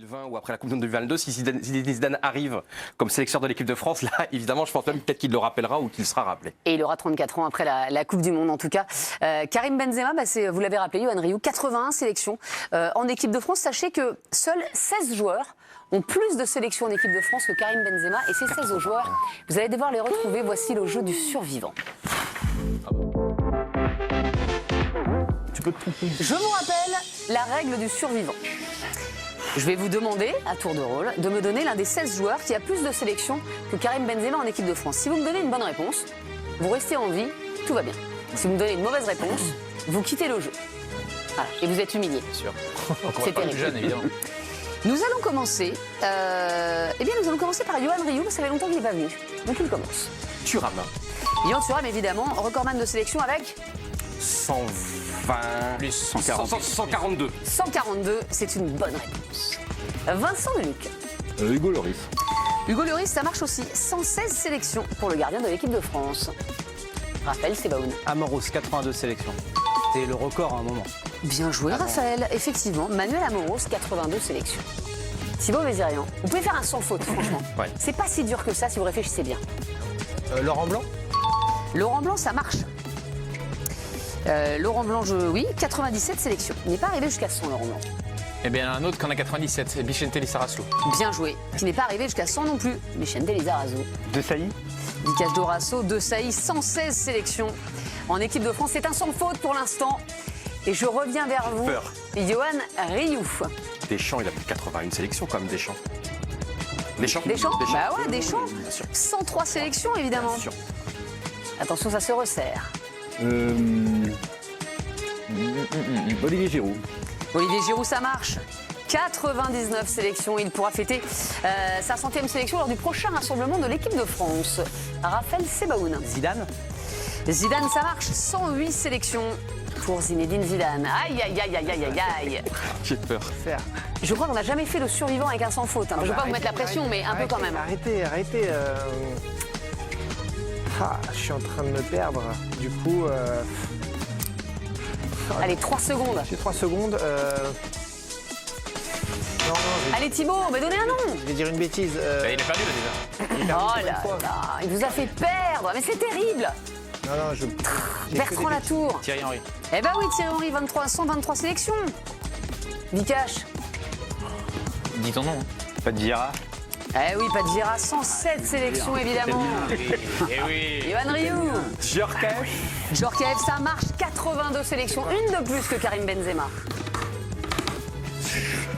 2020 ou après la Coupe du Monde 2022, si Zinedine Zidane arrive comme sélectionneur de l'équipe de France, là, évidemment, je pense même peut-être qu'il le rappellera ou qu'il sera rappelé. Et il aura 34 ans après la Coupe du Monde, en tout cas. Karim Benzema, vous l'avez rappelé, Yohan Rioux, 81 sélections en équipe de France. Sachez que seuls 16 joueurs ont plus de sélections en équipe de France que Karim Benzema. Et ces 16 joueurs, vous allez devoir les retrouver. Voici le jeu du survivant. Tu peux te tromper. Je vous rappelle la règle du survivant. Je vais vous demander, à tour de rôle, de me donner l'un des 16 joueurs qui a plus de sélections que Karim Benzema en équipe de France. Si vous me donnez une bonne réponse, vous restez en vie, tout va bien. Si vous me donnez une mauvaise réponse, vous quittez le jeu. Voilà, et vous êtes humilié. Bien sûr. C'est terrible. Plus jeune, évidemment. Nous allons commencer. Nous allons commencer par Yohan Rioux, parce que ça fait longtemps qu'il n'est pas venu. Donc il commence. Thuram. Yohan Thuram, évidemment, recordman de sélection avec 120. Plus 142. 142, c'est une bonne réponse. Vincent Deluc. Hugo Lloris. Hugo Lloris, ça marche aussi. 116 sélections pour le gardien de l'équipe de France. Raphaël Sebaoun. Amoros, 82 sélections. C'était le record à un moment. Bien joué, Raphaël. Effectivement, Manuel Amoros, 82 sélections. Thibaut Vézirian, vous pouvez faire un sans faute, franchement. Ouais. C'est pas si dur que ça si vous réfléchissez bien. Laurent Blanc. Laurent Blanc, ça marche. Laurent Blanc, oui, 97 sélections. Il n'est pas arrivé jusqu'à 100, Laurent Blanc. Eh bien, un autre qui en a 97, c'est Vicente Lizarazu. Bien joué. Qui n'est pas arrivé jusqu'à 100 non plus. Vicente Lizarazu. De Sailly. Vicage Dorasso, De Sailly, 116 sélections en équipe de France. C'est un sans faute pour l'instant. Et je reviens vers vous, Peur. Yohan Rioux. Deschamps, il a plus de 81 sélections quand même, Deschamps. Deschamps. Bah ouais, Deschamps. Bien sûr. 103 sélections, évidemment. Bien sûr. Attention, ça se resserre. Olivier Giroud. Olivier Giroud, ça marche. 99 sélections. Il pourra fêter sa 100e sélection lors du prochain rassemblement de l'équipe de France. Raphaël Sebaoun. Zidane. Zidane, ça marche. 108 sélections pour Zinedine Zidane. Aïe, aïe, aïe, aïe, aïe, aïe, aïe. J'ai peur. Je crois qu'on n'a jamais fait le survivant avec un sans faute. Je ne veux pas vous mettre la pression, mais un peu quand même. Arrêtez. Je suis en train de me perdre. Du coup, Allez, 3 secondes. j'ai 3 secondes. Non, Allez, Thibaut, mais donnez un nom. je vais dire une bêtise. Bah, il a perdu là déjà. Oh là là, il vous a fait perdre. Mais c'est terrible. Non, j'ai Bertrand que des Latour. Thierry Henry. Eh ben oui, Thierry Henry, 123 sélections. Vikash. Dis ton nom. Pas de Vieira. Eh oui, pas de Gira, 107 sélections évidemment. Eh oui. Yohan Rioux. Djorkaeff. Djorkaeff, ça marche, 82 sélections, une de plus que Karim Benzema.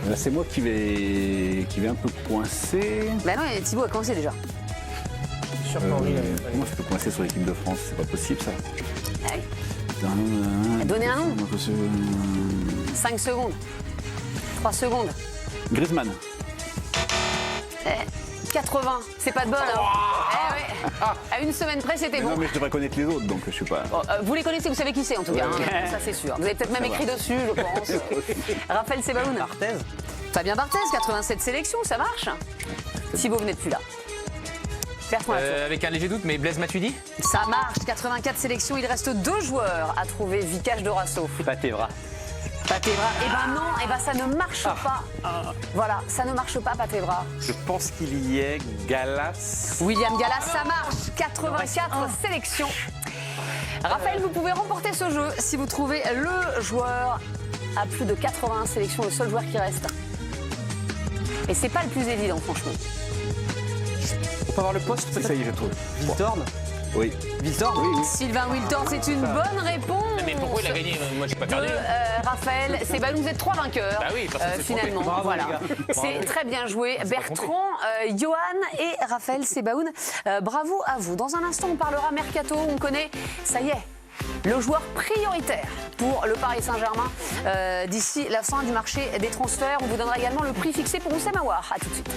Là, c'est moi qui vais un peu coincer. Ben non, et Thibaut a commencé déjà. sûr qu'Henri l'avait pas. Comment je peux coincer sur l'équipe de France? C'est pas possible ça. Ah oui. Donnez un nom. 5 secondes. 3 secondes. Griezmann. 80, c'est pas de bol. Hein. Eh ouais. À une semaine près, c'était bon. Non mais je devrais connaître les autres donc je suis pas. Bon, vous les connaissez, vous savez qui c'est en tout cas, hein. Ça c'est sûr. Vous avez peut-être même écrit dessus, je pense. Raphaël Sebaoun. Barthez. Fabien Barthez, 87 sélections, ça marche. Thibaut, vous n'êtes plus là. Bertrand Latour. Avec un léger doute, mais Blaise Matuidi. Ça marche, 84 sélections, il reste 2 joueurs à trouver. Vikash Dorasso. Patevra. Patevra, eh ben non, eh ben ça ne marche pas. Voilà, ça ne marche pas, Patevra. Je pense qu'il y est Galas. William Gallas, ça marche, 84 sélections. Raphaël, vous pouvez remporter ce jeu si vous trouvez le joueur à plus de 81 sélections, le seul joueur qui reste. Et c'est pas le plus évident, franchement. On peut avoir le poste Ça y est, j'ai trouvé. Wiltorn. Oui. Wiltorn. Oui. Sylvain Wiltorn, c'est une bonne réponse. Mais pourquoi il a gagné? Moi, j'ai pas de perdu. Raphaël Sebaoun, vous êtes 3 vainqueurs. Bah oui, parce que c'est finalement. trompé. Bravo, Voilà. les gars. C'est très bien joué. Bertrand, Yohan et Raphaël Sebaoun. Bravo à vous. Dans un instant, on parlera mercato. On connaît, ça y est, le joueur prioritaire pour le Paris Saint-Germain d'ici la fin du marché des transferts. On vous donnera également le prix fixé pour Oussem Aouar. À tout de suite.